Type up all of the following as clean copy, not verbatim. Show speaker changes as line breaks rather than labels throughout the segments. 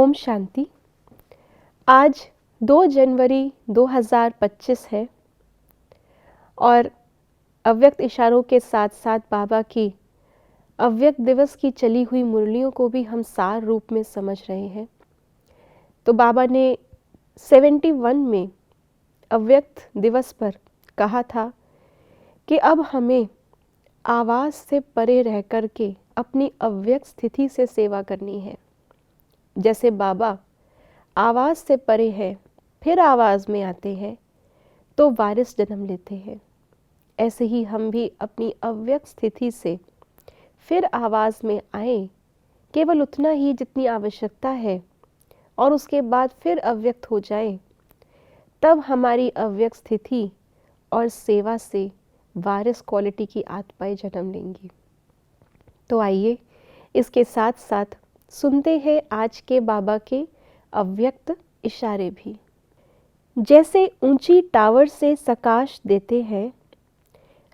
ओम शांति। आज 2 जनवरी 2025 है और अव्यक्त इशारों के साथ साथ बाबा की अव्यक्त दिवस की चली हुई मुरलियों को भी हम सार रूप में समझ रहे हैं। तो बाबा ने 71 में अव्यक्त दिवस पर कहा था कि अब हमें आवाज़ से परे रह कर के अपनी अव्यक्त स्थिति से सेवा करनी है। जैसे बाबा आवाज़ से परे है, फिर आवाज़ में आते हैं तो वारिस जन्म लेते हैं, ऐसे ही हम भी अपनी अव्यक्त स्थिति से फिर आवाज़ में आए, केवल उतना ही जितनी आवश्यकता है, और उसके बाद फिर अव्यक्त हो जाए, तब हमारी अव्यक्त स्थिति और सेवा से वारिस क्वालिटी की आत्माएं जन्म लेंगी। तो आइए इसके साथ साथ सुनते हैं आज के बाबा के अव्यक्त इशारे भी। जैसे ऊंची टावर से प्रकाश देते हैं,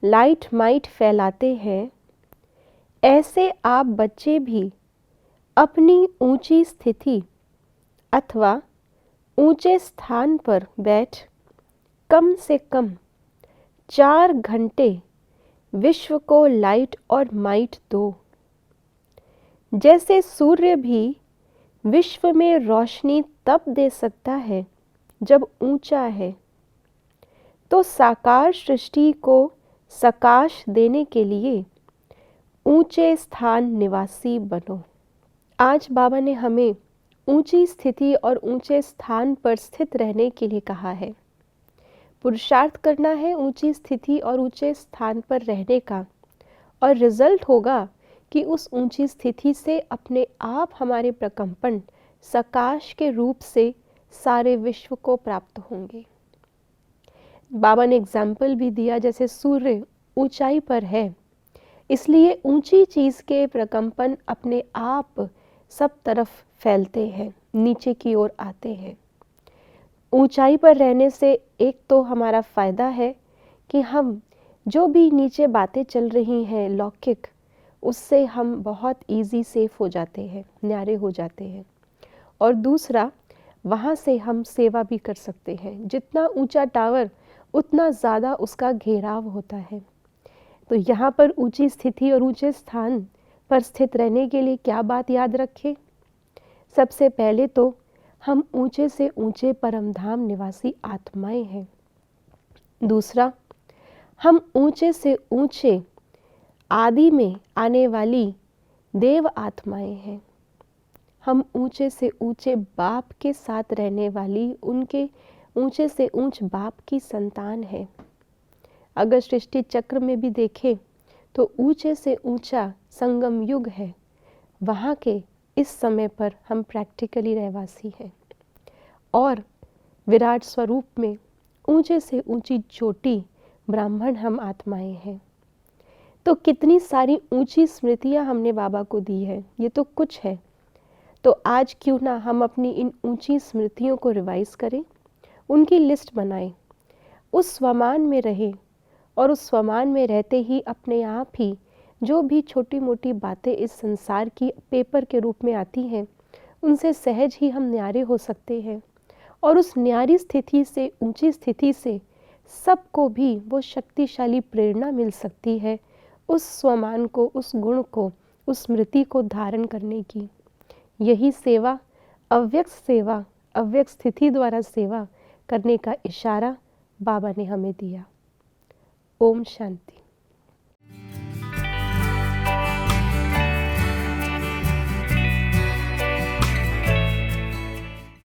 लाइट माइट फैलाते हैं, ऐसे आप बच्चे भी अपनी ऊंची स्थिति अथवा ऊंचे स्थान पर बैठ कम से कम 4 घंटे विश्व को लाइट और माइट दो। जैसे सूर्य भी विश्व में रोशनी तब दे सकता है जब ऊंचा है, तो साकार सृष्टि को प्रकाश देने के लिए ऊंचे स्थान निवासी बनो। आज बाबा ने हमें ऊंची स्थिति और ऊंचे स्थान पर स्थित रहने के लिए कहा है। पुरुषार्थ करना है ऊंची स्थिति और ऊंचे स्थान पर रहने का, और रिजल्ट होगा कि उस ऊंची स्थिति से अपने आप हमारे प्रकंपन प्रकाश के रूप से सारे विश्व को प्राप्त होंगे। बाबा ने एग्जाम्पल भी दिया, जैसे सूर्य ऊंचाई पर है, इसलिए ऊंची चीज़ के प्रकंपन अपने आप सब तरफ फैलते हैं, नीचे की ओर आते हैं। ऊंचाई पर रहने से एक तो हमारा फ़ायदा है कि हम जो भी नीचे बातें चल रही हैं लौकिक, उससे हम बहुत इजी सेफ हो जाते हैं, न्यारे हो जाते हैं। और दूसरा, वहाँ से हम सेवा भी कर सकते हैं। जितना ऊंचा टावर उतना ज़्यादा उसका घेराव होता है। तो यहाँ पर ऊंची स्थिति और ऊंचे स्थान पर स्थित रहने के लिए क्या बात याद रखें? सबसे पहले तो हम ऊंचे से ऊंचे परमधाम निवासी आत्माएं हैं। दूसरा, हम ऊंचे से ऊंचे आदि में आने वाली देव आत्माएं हैं। हम ऊंचे से ऊंचे बाप के साथ रहने वाली, उनके ऊंचे से ऊंच बाप की संतान है। अगर सृष्टि चक्र में भी देखें तो ऊंचे से ऊंचा संगम युग है, वहाँ के इस समय पर हम प्रैक्टिकली रहवासी हैं। और विराट स्वरूप में ऊंचे से ऊंची चोटी ब्राह्मण हम आत्माएं हैं। तो कितनी सारी ऊंची स्मृतियां हमने बाबा को दी है, ये तो कुछ है। तो आज क्यों ना हम अपनी इन ऊंची स्मृतियों को रिवाइज करें, उनकी लिस्ट बनाएं, उस स्वमान में रहें, और उस स्वमान में रहते ही अपने आप ही जो भी छोटी मोटी बातें इस संसार की पेपर के रूप में आती हैं, उनसे सहज ही हम न्यारे हो सकते हैं। और उस न्यारी स्थिति से, ऊंची स्थिति से सबको भी वो शक्तिशाली प्रेरणा मिल सकती है उस स्वमान को, उस गुण को, उस स्मृति को धारण करने की। यही सेवा, अव्यक्त स्थिति द्वारा सेवा करने का इशारा बाबा ने हमें दिया। ओम शांति।